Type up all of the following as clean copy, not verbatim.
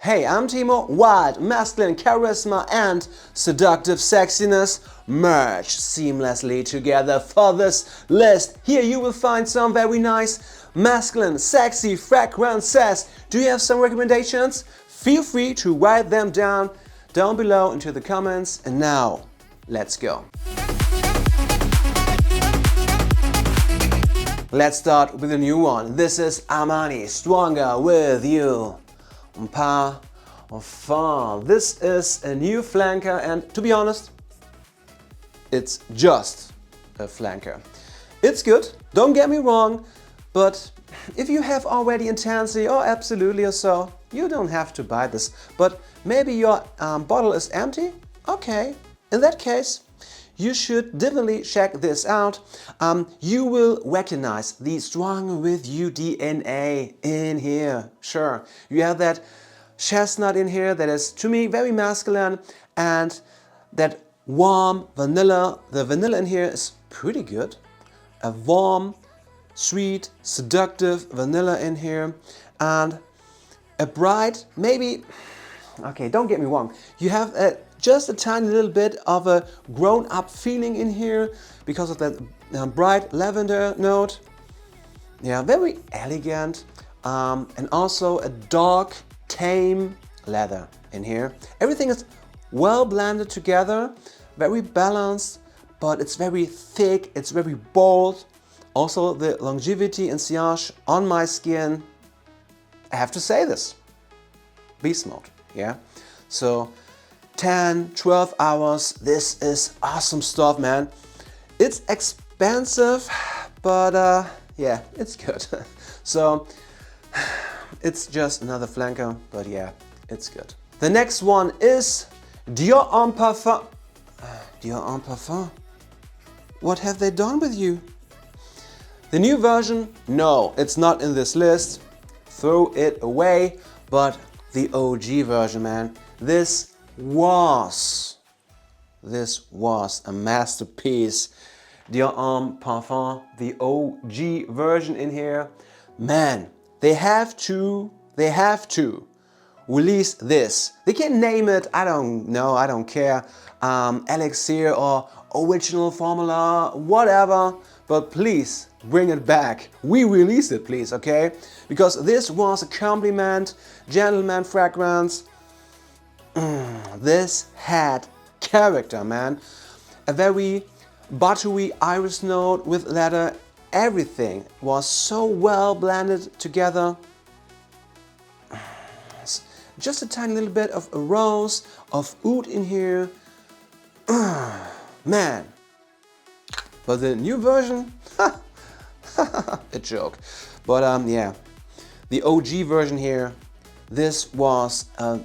Hey, I'm Timo. Wild, masculine charisma and seductive sexiness merge seamlessly together for this list. Here you will find some very nice, masculine, sexy fragrances. Do you have some recommendations? Feel free to write them down below into the comments. And now, let's go. Let's start with a new one. This is Armani, Stronger With You. Parfum. This is a new flanker, and to be honest, it's just a flanker. It's good, don't get me wrong, but if you have already Intensity or Absolutely or so, you don't have to buy this. But maybe your bottle is empty? Okay, in that case, you should definitely check this out. You will recognize the Stronger With You DNA in here. Sure, you have that chestnut in here that is, to me, very masculine, and that warm vanilla. The vanilla in here is pretty good. A warm, sweet, seductive vanilla in here, and a bright, maybe, okay, don't get me wrong, you have just a tiny little bit of a grown-up feeling in here because of that bright lavender note. Yeah, very elegant, and also a dark, tame leather in here. Everything is well blended together, very balanced, but it's very thick, it's very bold. Also the longevity and sillage on my skin, I have to say this, beast mode, yeah? So 10, 12 hours, this is awesome stuff, man. It's expensive, but yeah, it's good. So it's just another flanker, but yeah, it's good. The next one is Dior Homme Parfum. Dior Homme Parfum? What have they done with you? The new version? No, it's not in this list. Throw it away. But the OG version, man. This was a masterpiece. Dior Homme Parfum, the OG version in here. Man, they have to release this. They can name it, I don't know, I don't care, Elixir or Original Formula, whatever, but please bring it back. Re-release it, please, okay? Because this was a compliment, gentleman fragrance. This had character, man. A very buttery iris note with leather. Everything was so well blended together. Just a tiny little bit of a rose, of oud in here. Man. But the new version, a joke. But yeah, the OG version here, this was a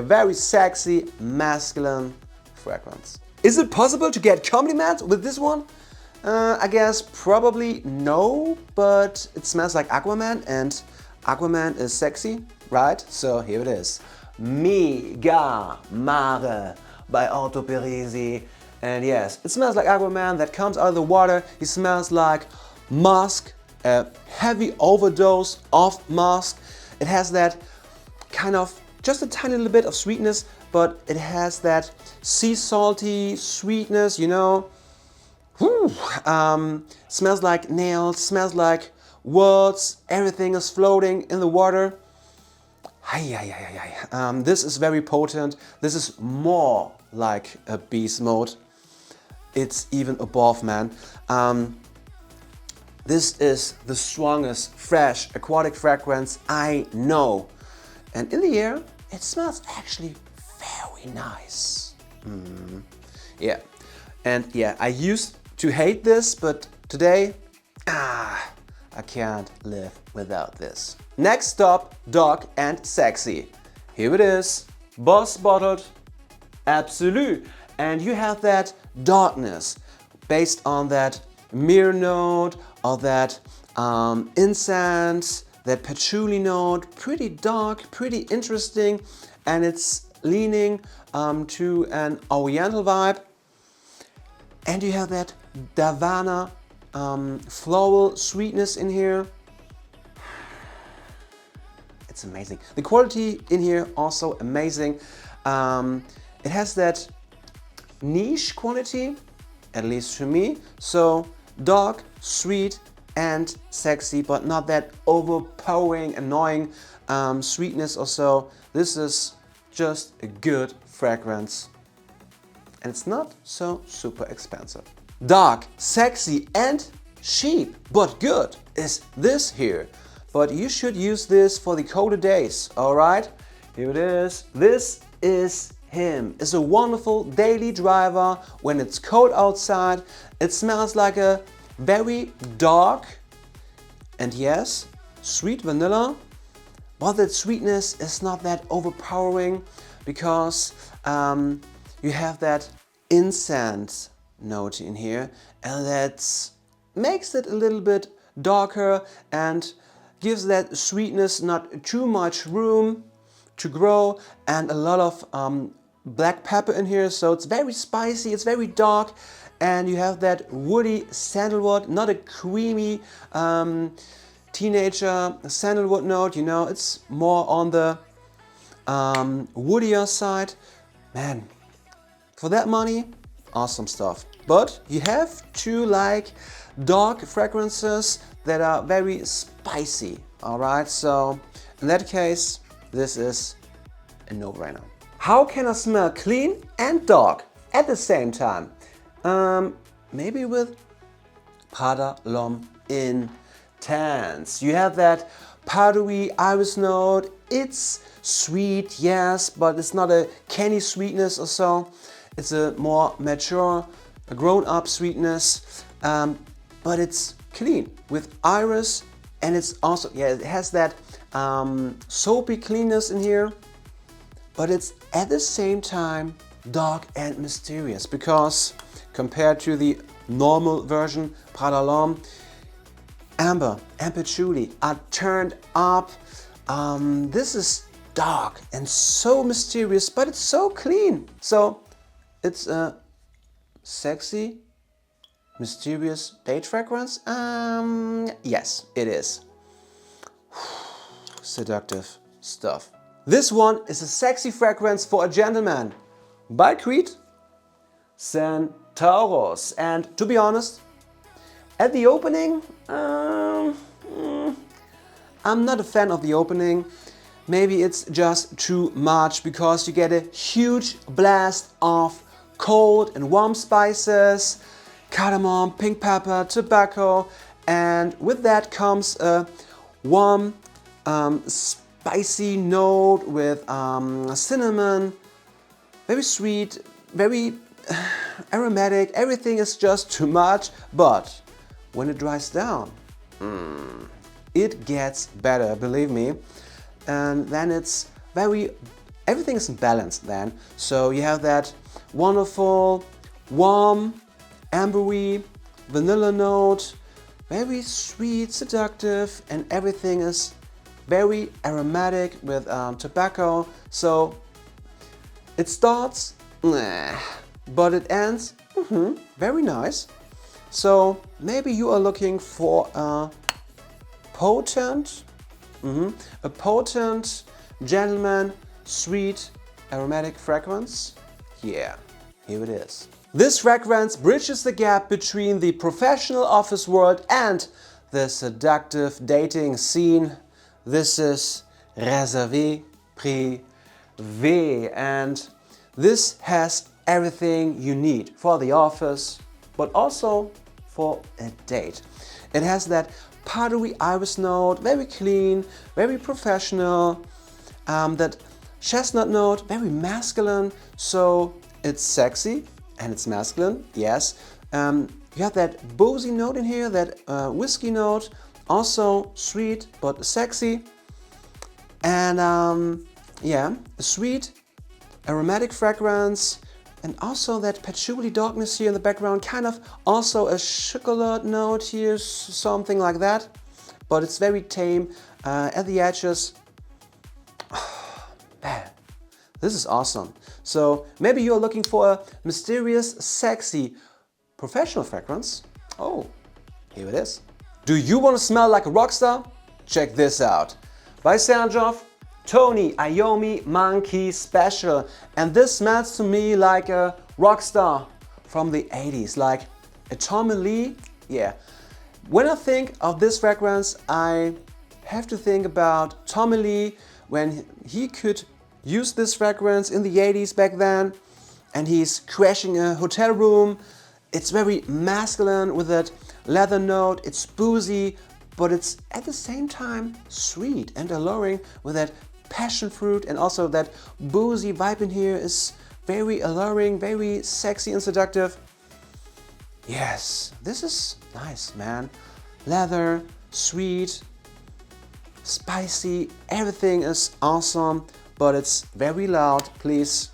very sexy, masculine fragrance. Is it possible to get compliments with this one? I guess probably no, but it smells like Aquaman, and Aquaman is sexy, right? So here it is. Megamare by Perseus. And yes, it smells like Aquaman that comes out of the water. He smells like musk, a heavy overdose of musk. It has that kind of, just a tiny little bit of sweetness, but it has that sea salty sweetness, you know. Smells like nails, smells like words, everything is floating in the water. This is very potent. This is more like a beast mode. It's even above, man. This is the strongest, fresh, aquatic fragrance I know. And in the air, it smells actually very nice. Yeah, and yeah, I used to hate this, but today, I can't live without this. Next stop, dark and sexy. Here it is, Boss Bottled Absolu. And you have that darkness based on that myrrh note or that incense, that patchouli note, pretty dark, pretty interesting, and it's leaning to an oriental vibe. And you have that Davana floral sweetness in here. It it's amazing. The quality in here also amazing. It has that niche quality, at least to me. So dark, sweet and sexy, but not that overpowering, annoying sweetness or so. This is just a good fragrance. And it's not so super expensive. Dark, sexy and cheap, but good is this here. But you should use this for the colder days, alright? Here it is. This is him. It's a wonderful daily driver when it's cold outside. It smells like a very dark and yes, sweet vanilla. But that sweetness is not that overpowering because you have that incense note in here, and that makes it a little bit darker and gives that sweetness not too much room to grow, and a lot of black pepper in here, so it's very spicy, it's very dark, and you have that woody sandalwood, not a creamy teenager sandalwood note, you know, it's more on the woodier side. Man, for that money, awesome stuff. But you have to like dark fragrances that are very spicy, alright? So in that case, this is a no-brainer. How can I smell clean and dark at the same time? Maybe with Homme Intense. You have that powdery iris note. It's sweet, yes, but it's not a candy sweetness or so. It's a more mature, a grown-up sweetness, but it's clean with iris, and it's also, yeah, it has that soapy cleanness in here, but it's at the same time dark and mysterious, because compared to the normal version, Homme, amber and patchouli are turned up. This is dark and so mysterious, but it's so clean. So it's a sexy, mysterious date fragrance. Yes, it is. Seductive stuff. This one is a sexy fragrance for a gentleman by Creed, Centaurus. And to be honest, at the opening, I'm not a fan of the opening. Maybe it's just too much because you get a huge blast of cold and warm spices, cardamom, pink pepper, tobacco, and with that comes a warm, spicy note with cinnamon, very sweet, very aromatic. Everything is just too much, but when it dries down, it gets better, believe me. And then it's very, everything is balanced then. So you have that wonderful, warm, ambery, vanilla note, very sweet, seductive, and everything is very aromatic with tobacco. So it starts, but it ends, very nice. So maybe you are looking for a potent, gentleman, sweet, aromatic fragrance. Yeah, here it is. This fragrance bridges the gap between the professional office world and the seductive dating scene. This is Irresistible, Privee, and this has everything you need for the office, but also for a date. It has that powdery iris note, very clean, very professional, that chestnut note, very masculine, so it's sexy and it's masculine, yes. You have that boozy note in here, that whiskey note, also sweet but sexy, and yeah, a sweet aromatic fragrance, and also that patchouli darkness here in the background, kind of also a chocolate note here, something like that, but it's very tame at the edges. Man, this is awesome. So maybe you're looking for a mysterious, sexy, professional fragrance. Oh, here it is. Do you want to smell like a rock star? Check this out. By Sergioff, Tony Iommi Monkey Special. And this smells to me like a rock star from the 80s, like a Tommy Lee. Yeah. When I think of this fragrance, I have to think about Tommy Lee when he could use this fragrance in the 80s back then, and he's crashing a hotel room. It's very masculine with that leather note. It's boozy, but it's at the same time sweet and alluring with that passion fruit, and also that boozy vibe in here is very alluring, very sexy and seductive. Yes, this is nice, man. Leather, sweet, spicy, everything is awesome, but it's very loud. Please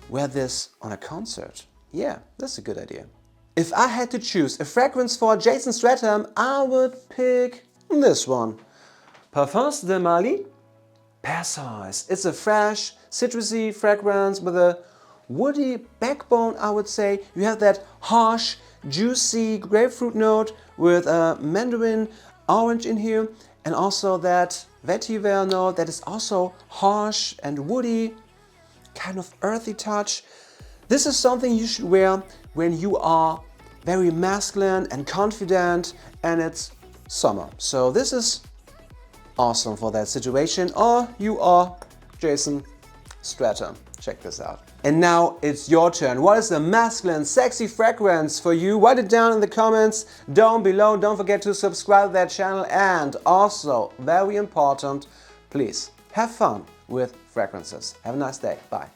wear this on a concert. Yeah, that's a good idea. If I had to choose a fragrance for Jason Statham, I would pick this one. Parfum de Mali, Perseus. It's a fresh, citrusy fragrance with a woody backbone, I would say. You have that harsh, juicy grapefruit note with a mandarin orange in here, and also that vetiver note that is also harsh and woody, kind of earthy touch. This is something you should wear when you are very masculine and confident and it's summer. So this is awesome for that situation, or you are Jason Statham. Check this out. And now it's your turn. What is the masculine, sexy fragrance for you? Write it down in the comments down below. Don't forget to subscribe to that channel, and also, very important, please have fun with fragrances. Have a nice day. Bye.